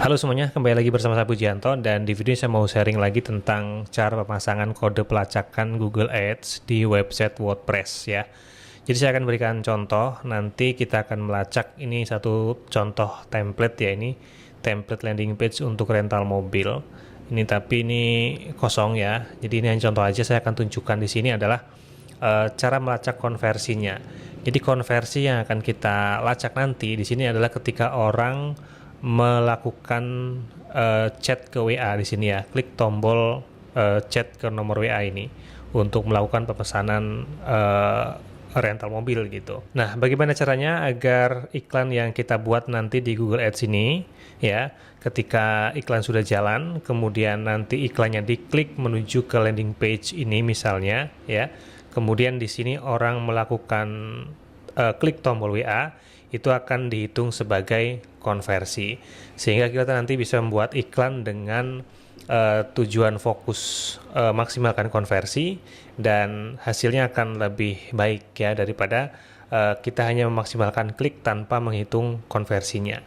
Halo semuanya, kembali lagi bersama saya Pujianto dan di video ini saya mau sharing lagi tentang cara pemasangan kode pelacakan Google Ads di website WordPress ya. Jadi saya akan berikan contoh, nanti kita akan melacak ini satu contoh template ya, ini template landing page untuk rental mobil. Ini tapi ini kosong ya. Jadi ini hanya contoh aja, saya akan tunjukkan di sini adalah cara melacak konversinya. Jadi konversi yang akan kita lacak nanti di sini adalah ketika orang melakukan chat ke WA di sini ya, klik tombol chat ke nomor WA ini untuk melakukan pemesanan rental mobil gitu. Nah, bagaimana caranya agar iklan yang kita buat nanti di Google Ads ini ya, ketika iklan sudah jalan, kemudian nanti iklannya diklik menuju ke landing page ini misalnya ya, kemudian di sini orang melakukan klik tombol WA, itu akan dihitung sebagai konversi, sehingga kita nanti bisa membuat iklan dengan tujuan fokus maksimalkan konversi dan hasilnya akan lebih baik ya daripada kita hanya memaksimalkan klik tanpa menghitung konversinya.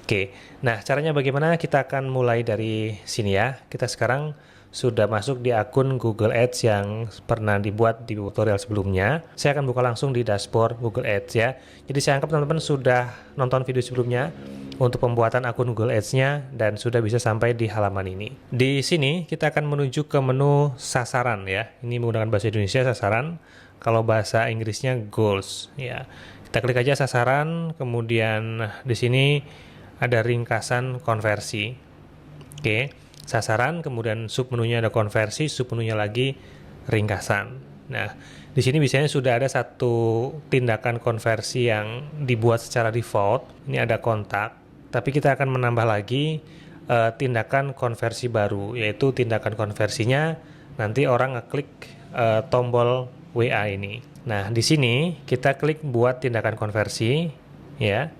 Oke, nah caranya bagaimana? Kita akan mulai dari sini ya. Kita sekarang sudah masuk di akun Google Ads yang pernah dibuat di tutorial sebelumnya. Saya akan buka langsung di dashboard Google Ads ya. Jadi saya anggap teman-teman sudah nonton video sebelumnya untuk pembuatan akun Google Ads-nya dan sudah bisa sampai di halaman ini. Di sini kita akan menuju ke menu sasaran ya. Ini menggunakan bahasa Indonesia sasaran, kalau bahasa Inggrisnya goals ya. Kita klik aja sasaran, kemudian di sini ada ringkasan konversi. Oke. Sasaran, kemudian submenunya ada konversi, submenunya lagi ringkasan. Nah, di sini biasanya sudah ada satu tindakan konversi yang dibuat secara default. Ini ada kontak, tapi kita akan menambah lagi tindakan konversi baru, yaitu tindakan konversinya nanti orang ngeklik tombol WA ini. Nah, di sini kita klik buat tindakan konversi, ya.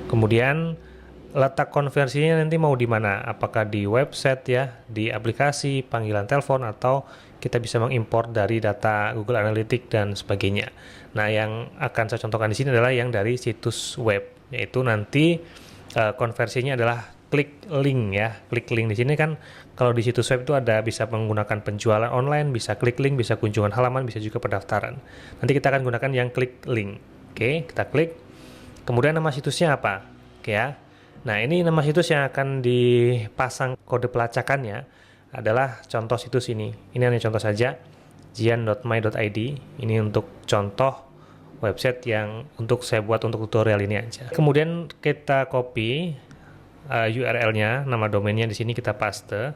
Kemudian letak konversinya nanti mau di mana? Apakah di website ya, di aplikasi, panggilan telepon, atau kita bisa mengimport dari data Google Analytics dan sebagainya. Nah, yang akan saya contohkan di sini adalah yang dari situs web, yaitu nanti konversinya adalah klik link ya. Klik link di sini kan kalau di situs web itu ada bisa menggunakan penjualan online, bisa klik link, bisa kunjungan halaman, bisa juga pendaftaran. Nanti kita akan gunakan yang klik link. Oke, kita klik. Kemudian nama situsnya apa? Oke ya. Nah, ini nama situs yang akan dipasang kode pelacakannya adalah contoh situs ini. Ini hanya contoh saja, jian.my.id. Ini untuk contoh website yang untuk saya buat untuk tutorial ini aja. Kemudian kita copy URL-nya, nama domainnya di sini kita paste.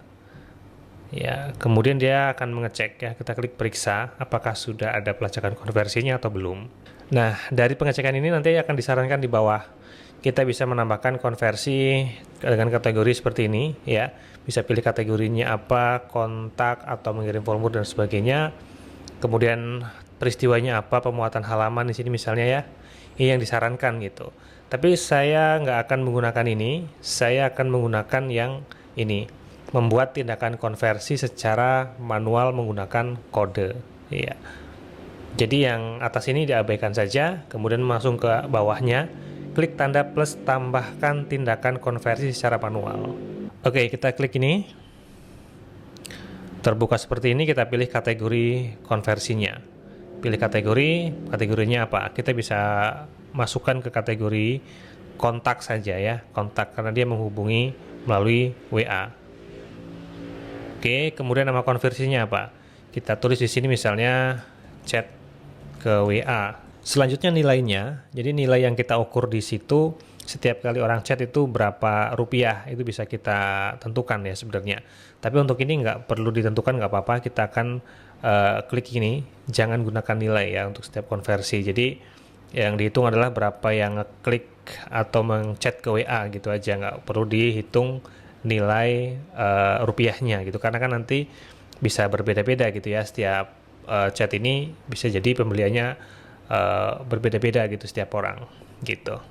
Ya, kemudian dia akan mengecek ya, kita klik periksa apakah sudah ada pelacakan konversinya atau belum. Nah, dari pengecekan ini nanti akan disarankan di bawah. Kita bisa menambahkan konversi dengan kategori seperti ini ya. Bisa pilih kategorinya apa, kontak atau mengirim formulir dan sebagainya. Kemudian peristiwanya apa, pemuatan halaman di sini misalnya ya. Ini yang disarankan gitu. Tapi saya nggak akan menggunakan ini. Saya akan menggunakan yang ini. Membuat tindakan konversi secara manual menggunakan kode ya. Jadi yang atas ini diabaikan saja, kemudian langsung ke bawahnya. Klik tanda plus tambahkan tindakan konversi secara manual. Oke, kita klik ini. Terbuka seperti ini, kita pilih kategori konversinya. Pilih kategorinya apa? Kita bisa masukkan ke kategori kontak saja ya, kontak karena dia menghubungi melalui WA. Oke, kemudian nama konversinya apa? Kita tulis di sini misalnya chat ke WA. Selanjutnya nilainya, jadi nilai yang kita ukur di situ setiap kali orang chat itu berapa rupiah, itu bisa kita tentukan ya sebenarnya. Tapi untuk ini nggak perlu ditentukan, nggak apa-apa, kita akan klik ini, jangan gunakan nilai ya untuk setiap konversi. Jadi yang dihitung adalah berapa yang ngeklik atau mengchat ke WA gitu aja, nggak perlu dihitung nilai rupiahnya gitu, karena kan nanti bisa berbeda-beda gitu ya, setiap chat ini bisa jadi pembeliannya berbeda-beda gitu setiap orang gitu.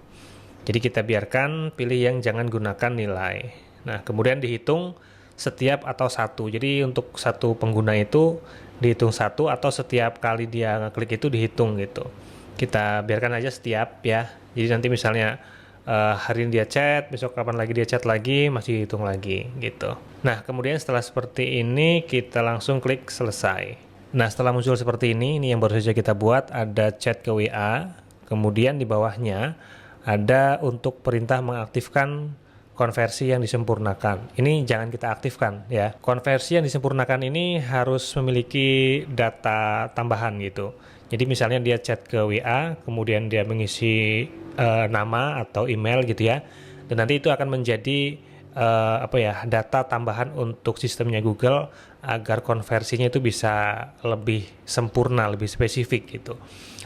Jadi kita biarkan pilih yang jangan gunakan nilai. Nah, kemudian dihitung setiap atau satu. Jadi untuk satu pengguna itu dihitung satu atau setiap kali dia ngeklik itu dihitung gitu. Kita biarkan aja setiap ya. Jadi nanti misalnya hari ini dia chat, besok kapan lagi dia chat lagi, masih hitung lagi gitu. Nah, kemudian setelah seperti ini kita langsung klik selesai. Nah, setelah muncul seperti ini yang baru saja kita buat, ada chat ke WA, kemudian di bawahnya ada untuk perintah mengaktifkan konversi yang disempurnakan. Ini jangan kita aktifkan ya. Konversi yang disempurnakan ini harus memiliki data tambahan gitu. Jadi misalnya dia chat ke WA, kemudian dia mengisi nama atau email gitu ya, dan nanti itu akan menjadi data tambahan untuk sistemnya Google agar konversinya itu bisa lebih sempurna, lebih spesifik gitu.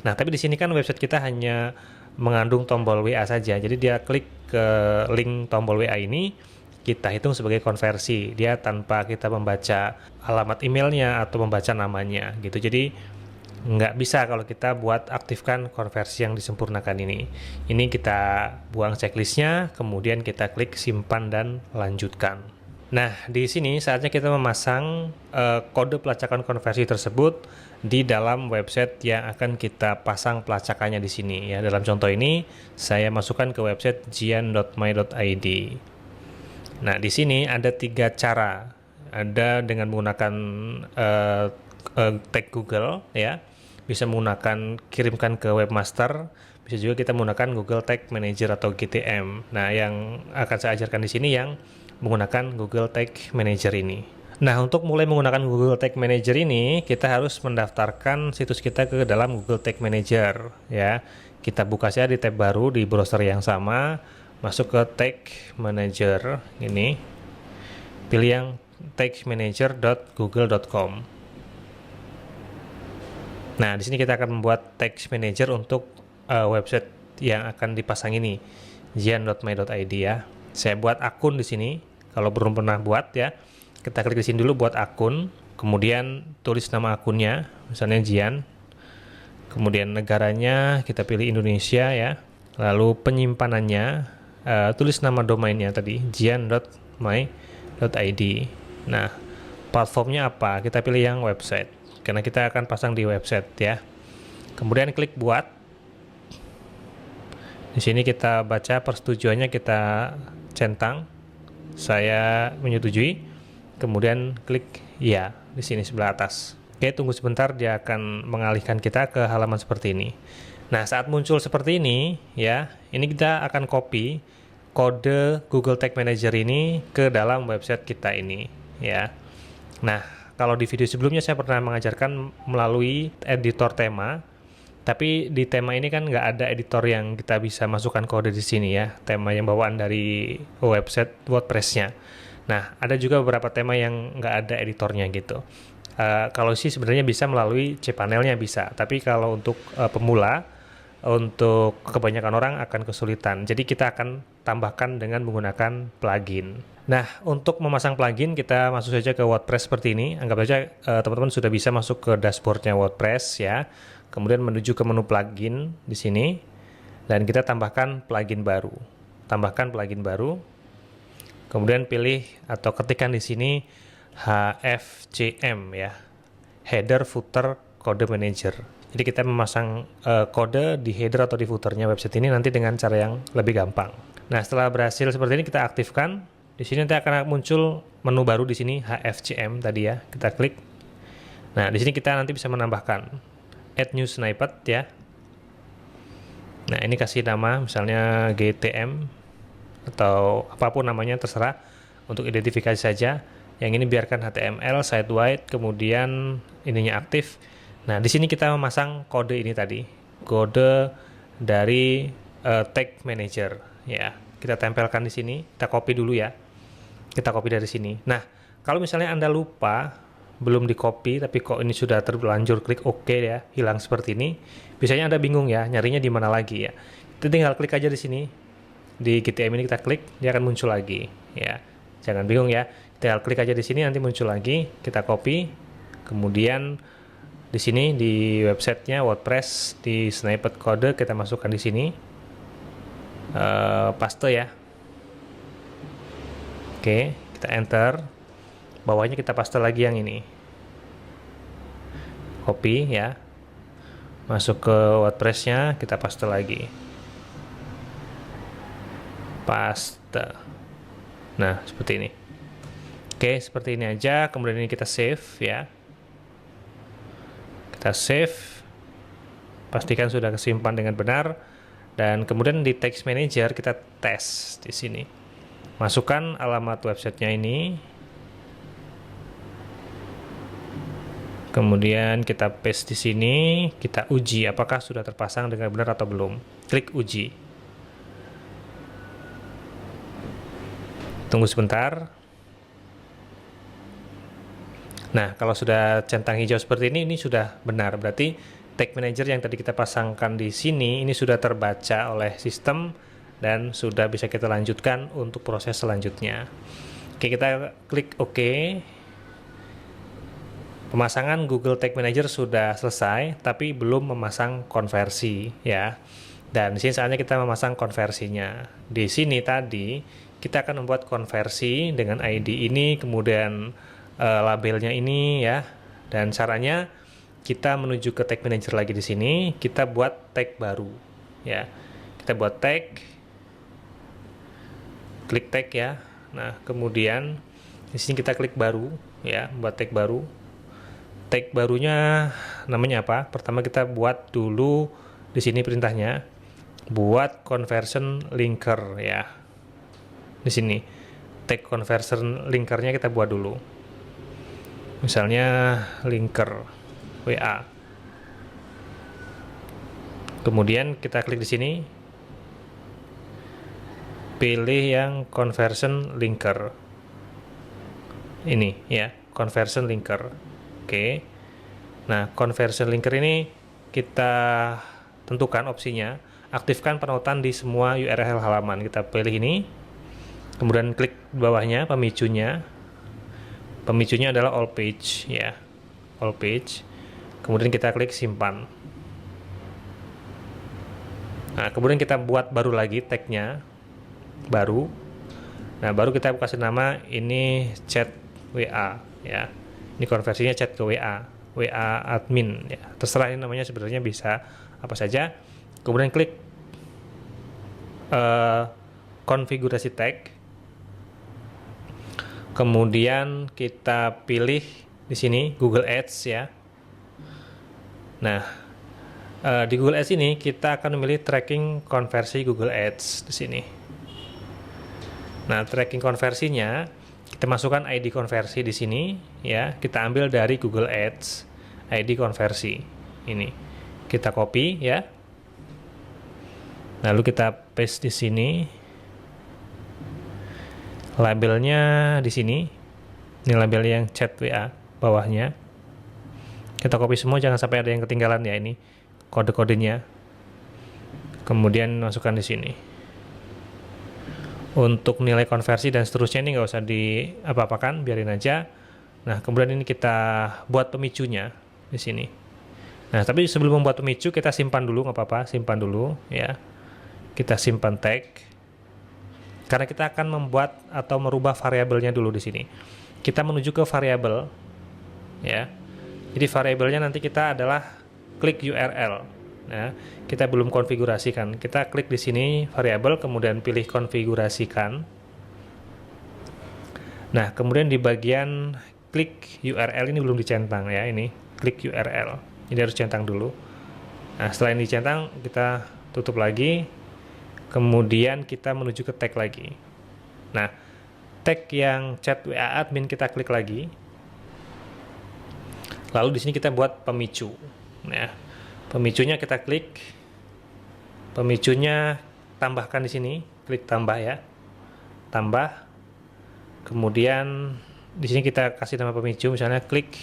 Nah, tapi di sini kan website kita hanya mengandung tombol WA saja, jadi dia klik ke link tombol WA ini, kita hitung sebagai konversi dia tanpa kita membaca alamat emailnya atau membaca namanya gitu. Jadi nggak bisa kalau kita buat aktifkan konversi yang disempurnakan ini. Ini kita buang checklistnya, kemudian kita klik simpan dan lanjutkan. Nah, di sini saatnya kita memasang kode pelacakan konversi tersebut di dalam website yang akan kita pasang pelacakannya di sini ya. Dalam contoh ini saya masukkan ke website jian.my.id. Nah, di sini ada 3 cara. Ada dengan menggunakan tag Google ya. Bisa menggunakan kirimkan ke webmaster, bisa juga kita menggunakan Google Tag Manager atau GTM. Nah, yang akan saya ajarkan di sini yang menggunakan Google Tag Manager ini. Nah, untuk mulai menggunakan Google Tag Manager ini, kita harus mendaftarkan situs kita ke dalam Google Tag Manager ya. Kita buka saja di tab baru di browser yang sama, masuk ke Tag Manager ini. Pilih yang tagmanager.google.com. Nah, di sini kita akan membuat text manager untuk website yang akan dipasang ini, jian.my.id ya. Saya buat akun di sini. Kalau belum pernah buat ya, kita klik di sini dulu buat akun, kemudian tulis nama akunnya, misalnya Jian. Kemudian negaranya kita pilih Indonesia ya. Lalu penyimpanannya tulis nama domainnya tadi, jian.my.id. Nah, platformnya apa? Kita pilih yang website, karena kita akan pasang di website ya. Kemudian klik buat. Di sini kita baca persetujuannya, kita centang. Saya menyetujui. Kemudian klik ya di sini sebelah atas. Oke, tunggu sebentar, dia akan mengalihkan kita ke halaman seperti ini. Nah, saat muncul seperti ini ya, ini kita akan copy kode Google Tag Manager ini ke dalam website kita ini ya. Nah, kalau di video sebelumnya saya pernah mengajarkan melalui editor tema, tapi di tema ini kan nggak ada editor yang kita bisa masukkan kode di sini ya, tema yang bawaan dari website WordPress-nya. Nah, ada juga beberapa tema yang nggak ada editornya gitu. Kalau sih sebenarnya bisa melalui cPanel-nya bisa, tapi kalau untuk pemula, untuk kebanyakan orang akan kesulitan. Jadi kita akan tambahkan dengan menggunakan plugin. Nah, untuk memasang plugin kita masuk saja ke WordPress seperti ini. Anggap saja teman-teman sudah bisa masuk ke dashboardnya WordPress ya. Kemudian menuju ke menu plugin di sini dan kita tambahkan plugin baru. Tambahkan plugin baru. Kemudian pilih atau ketikkan di sini HFCM ya. Header Footer Code Manager. Jadi kita memasang kode di header atau di footernya website ini nanti dengan cara yang lebih gampang. Nah, setelah berhasil seperti ini kita aktifkan. Di sini nanti akan muncul menu baru di sini HFCM tadi ya. Kita klik. Nah, di sini kita nanti bisa menambahkan add new snippet ya. Nah, ini kasih nama misalnya GTM atau apapun namanya terserah, untuk identifikasi saja. Yang ini biarkan HTML site wide, kemudian ininya aktif. Nah, di sini kita memasang kode ini tadi. Kode dari tag manager ya. Kita tempelkan di sini, kita copy dulu ya. Kita copy dari sini. Nah, kalau misalnya Anda lupa, belum di copy, tapi kok ini sudah terlanjur klik OK ya, hilang seperti ini. Biasanya Anda bingung ya, nyarinya di mana lagi ya. Kita tinggal klik aja di sini. Di GTM ini kita klik, dia akan muncul lagi ya. Jangan bingung ya. Tinggal klik aja di sini, nanti muncul lagi. Kita copy. Kemudian di sini di websitenya WordPress, di snippet kode kita masukkan di sini. Paste ya. Oke, kita enter. Bawahnya kita paste lagi yang ini. Copy ya. Masuk ke WordPress-nya, kita paste lagi. paste. Nah, seperti ini. Oke, seperti ini aja. Kemudian ini kita save ya. Kita save. Pastikan sudah kesimpan dengan benar. Dan kemudian di Text Manager kita tes di sini. Masukkan alamat websitenya ini. Kemudian kita paste di sini. Kita uji apakah sudah terpasang dengan benar atau belum. Klik uji. Tunggu sebentar. Nah, kalau sudah centang hijau seperti ini sudah benar. Berarti Tag Manager yang tadi kita pasangkan di sini, ini sudah terbaca oleh sistem dan sudah bisa kita lanjutkan untuk proses selanjutnya. Oke, kita klik OK. Pemasangan Google Tag Manager sudah selesai, tapi belum memasang konversi ya. Dan di sini saatnya kita memasang konversinya. Di sini tadi kita akan membuat konversi dengan ID ini, kemudian labelnya ini ya. Dan caranya kita menuju ke Tag Manager lagi di sini, kita buat tag baru ya. Kita buat tag, klik tag ya. Nah, kemudian di sini kita klik baru ya, buat tag baru. Tag barunya namanya apa? Pertama kita buat dulu di sini perintahnya, buat conversion linker ya. Di sini tag conversion linkernya kita buat dulu. Misalnya linker WA. Kemudian kita klik di sini, pilih yang conversion linker. Ini ya, conversion linker. Oke. Nah, conversion linker ini kita tentukan opsinya, aktifkan penautan di semua URL halaman. Kita pilih ini. Kemudian klik bawahnya pemicunya. Pemicunya adalah all page ya. All page. Kemudian kita klik simpan. Nah, kemudian kita buat baru lagi tagnya. Baru. Nah, baru kita kasih nama ini chat WA ya. Ini konversinya chat ke WA. WA admin ya. Terserah ini namanya sebenarnya bisa apa saja. Kemudian klik konfigurasi tag. Kemudian kita pilih di sini Google Ads ya. Nah, di Google Ads ini kita akan memilih tracking konversi Google Ads di sini. Nah, tracking konversinya kita masukkan ID konversi di sini ya. Kita ambil dari Google Ads ID konversi ini. Kita copy ya. Lalu kita paste di sini. Labelnya di sini. Ini label yang chat WA bawahnya. Kita copy semua, jangan sampai ada yang ketinggalan ya, ini kode-kodenya. Kemudian masukkan di sini. Untuk nilai konversi dan seterusnya ini nggak usah diapa-apakan, biarin aja. Nah, kemudian ini kita buat pemicunya di sini. Nah, tapi sebelum membuat pemicu kita simpan dulu, nggak apa-apa, simpan dulu ya. Kita simpan tag. Karena kita akan membuat atau merubah variabelnya dulu di sini. Kita menuju ke variabel ya. Jadi variabelnya nanti kita adalah klik URL. Nah, kita belum konfigurasikan. Kita klik di sini variabel, kemudian pilih konfigurasikan. Nah, kemudian di bagian klik URL ini belum dicentang ya, ini klik URL. Jadi harus centang dulu. Nah, setelah ini dicentang, kita tutup lagi. Kemudian kita menuju ke tag lagi. Nah, tag yang chat WA admin kita klik lagi. Lalu di sini kita buat pemicu. Nah, pemicunya kita klik. Pemicunya tambahkan di sini, klik tambah ya. Tambah. Kemudian di sini kita kasih nama pemicu, misalnya klik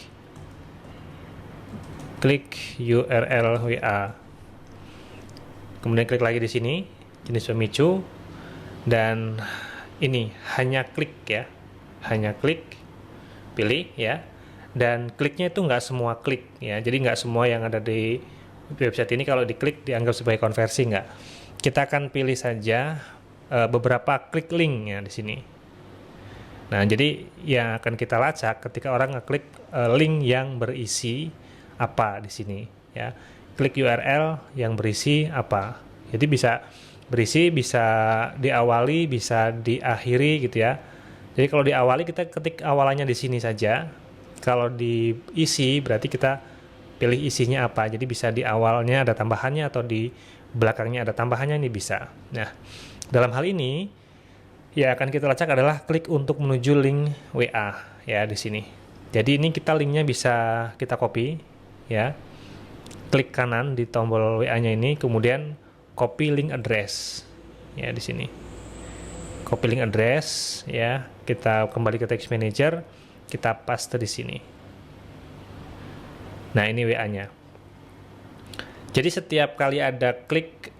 URL WA. Kemudian klik lagi di sini, jenis pemicu, dan ini hanya klik ya, hanya klik, pilih ya, dan kliknya itu nggak semua klik ya, jadi nggak semua yang ada di website ini kalau diklik dianggap sebagai konversi, nggak. Kita akan pilih saja beberapa klik link ya di sini. Nah, jadi yang akan kita lacak ketika orang ngeklik link yang berisi apa di sini ya, klik URL yang berisi apa. Jadi bisa berisi, bisa diawali, bisa diakhiri gitu ya. Jadi kalau diawali kita ketik awalannya di sini saja. Kalau diisi berarti kita pilih isinya apa. Jadi bisa di awalnya ada tambahannya atau di belakangnya ada tambahannya, ini bisa. Nah, dalam hal ini ya akan kita lacak adalah klik untuk menuju link WA ya di sini. Jadi ini kita linknya bisa kita copy ya. Klik kanan di tombol WA-nya ini, kemudian copy link address ya di sini. Copy link address ya. Kita kembali ke text manager, kita paste di sini. Nah, ini WA-nya. Jadi setiap kali ada klik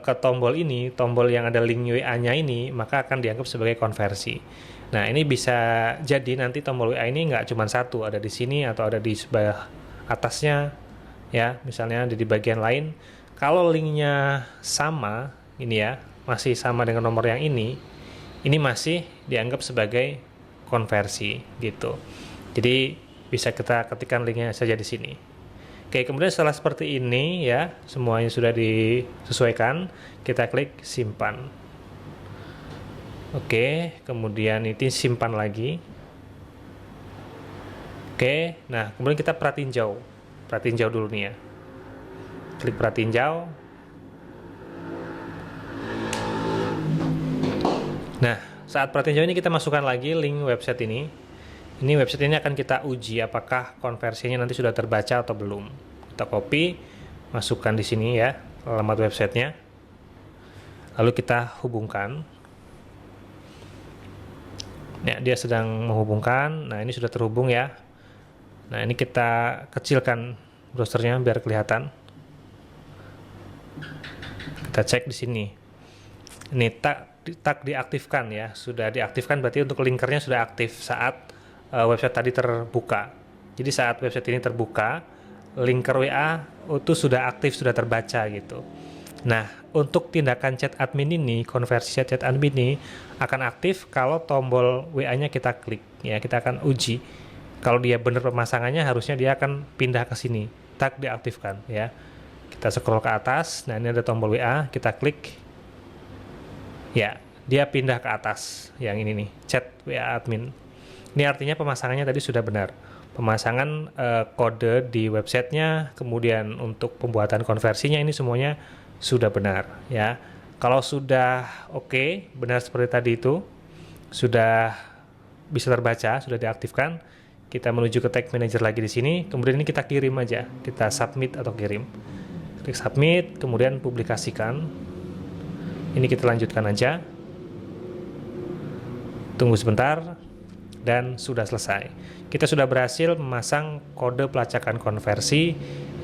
ke tombol ini, tombol yang ada link WA-nya ini, maka akan dianggap sebagai konversi. Nah, ini bisa jadi nanti tombol WA ini nggak cuma satu, ada di sini atau ada di sebelah atasnya, ya, misalnya ada di bagian lain. Kalau linknya sama, ini ya, masih sama dengan nomor yang ini masih dianggap sebagai konversi, gitu. Jadi bisa kita ketikkan linknya saja di sini. Oke, kemudian setelah seperti ini ya, semuanya sudah disesuaikan, kita klik simpan. Oke, kemudian ini simpan lagi. Oke, nah kemudian kita pratinjau dulu nih ya. Klik pratinjau. Nah, saat pratinjau ini kita masukkan lagi link website ini. Ini website ini akan kita uji apakah konversinya nanti sudah terbaca atau belum. Kita copy, masukkan di sini ya, alamat websitenya. Lalu kita hubungkan. Ya, dia sedang menghubungkan. Nah, ini sudah terhubung ya. Nah, ini kita kecilkan browsernya biar kelihatan. Kita cek di sini. Ini tag diaktifkan ya, sudah diaktifkan berarti untuk linkernya sudah aktif saat website tadi terbuka. Jadi saat website ini terbuka, linker WA itu sudah aktif, sudah terbaca gitu. Nah, untuk tindakan chat admin ini, konversi chat admin ini akan aktif kalau tombol WA-nya kita klik ya, kita akan uji. Kalau dia benar pemasangannya, harusnya dia akan pindah ke sini. Tag diaktifkan ya. Kita scroll ke atas. Nah, ini ada tombol WA, kita klik. Ya, dia pindah ke atas. Yang ini nih, chat WA admin. Ini artinya pemasangannya tadi sudah benar. Pemasangan kode di websitenya, kemudian untuk pembuatan konversinya ini semuanya sudah benar ya. Kalau sudah oke, benar seperti tadi itu, sudah bisa terbaca, sudah diaktifkan, kita menuju ke tag manager lagi di sini. Kemudian ini kita kirim aja, kita submit atau kirim. Klik submit, kemudian publikasikan. Ini kita lanjutkan aja. Tunggu sebentar. Dan sudah selesai. Kita sudah berhasil memasang kode pelacakan konversi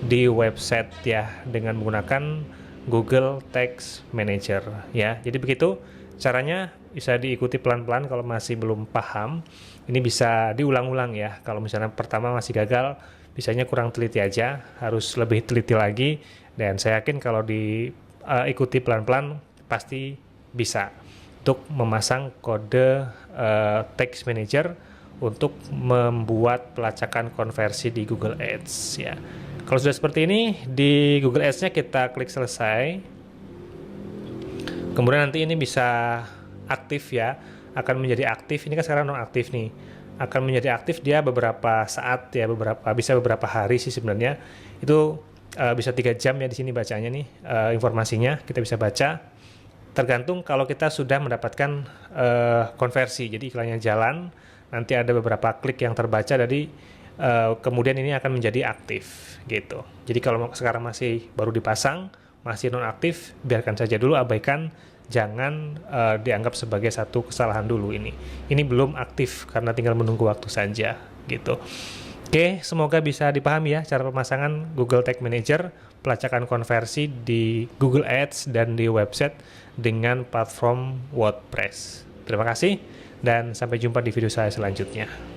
di website ya dengan menggunakan Google Text Manager ya. Jadi begitu caranya, bisa diikuti pelan-pelan kalau masih belum paham. Ini bisa diulang-ulang ya. Kalau misalnya pertama masih gagal, bisanya kurang teliti aja, harus lebih teliti lagi, dan saya yakin kalau diikuti pelan-pelan pasti bisa untuk memasang kode text manager untuk membuat pelacakan konversi di Google Ads ya. Kalau sudah seperti ini, di Google Ads-nya kita klik selesai. Kemudian nanti ini bisa aktif ya, akan menjadi aktif. Ini kan sekarang non aktif nih. Akan menjadi aktif dia beberapa saat ya, bisa beberapa hari sih sebenarnya. Itu bisa 3 jam ya di sini bacanya nih, informasinya kita bisa baca. Tergantung kalau kita sudah mendapatkan konversi, jadi iklannya jalan, nanti ada beberapa klik yang terbaca, jadi kemudian ini akan menjadi aktif gitu. Jadi kalau sekarang masih baru dipasang, masih non aktif, biarkan saja dulu, abaikan, jangan dianggap sebagai satu kesalahan dulu ini. Ini belum aktif karena tinggal menunggu waktu saja gitu. Oke, semoga bisa dipahami ya cara pemasangan Google Tag Manager, pelacakan konversi di Google Ads dan di website dengan platform WordPress. Terima kasih dan sampai jumpa di video saya selanjutnya.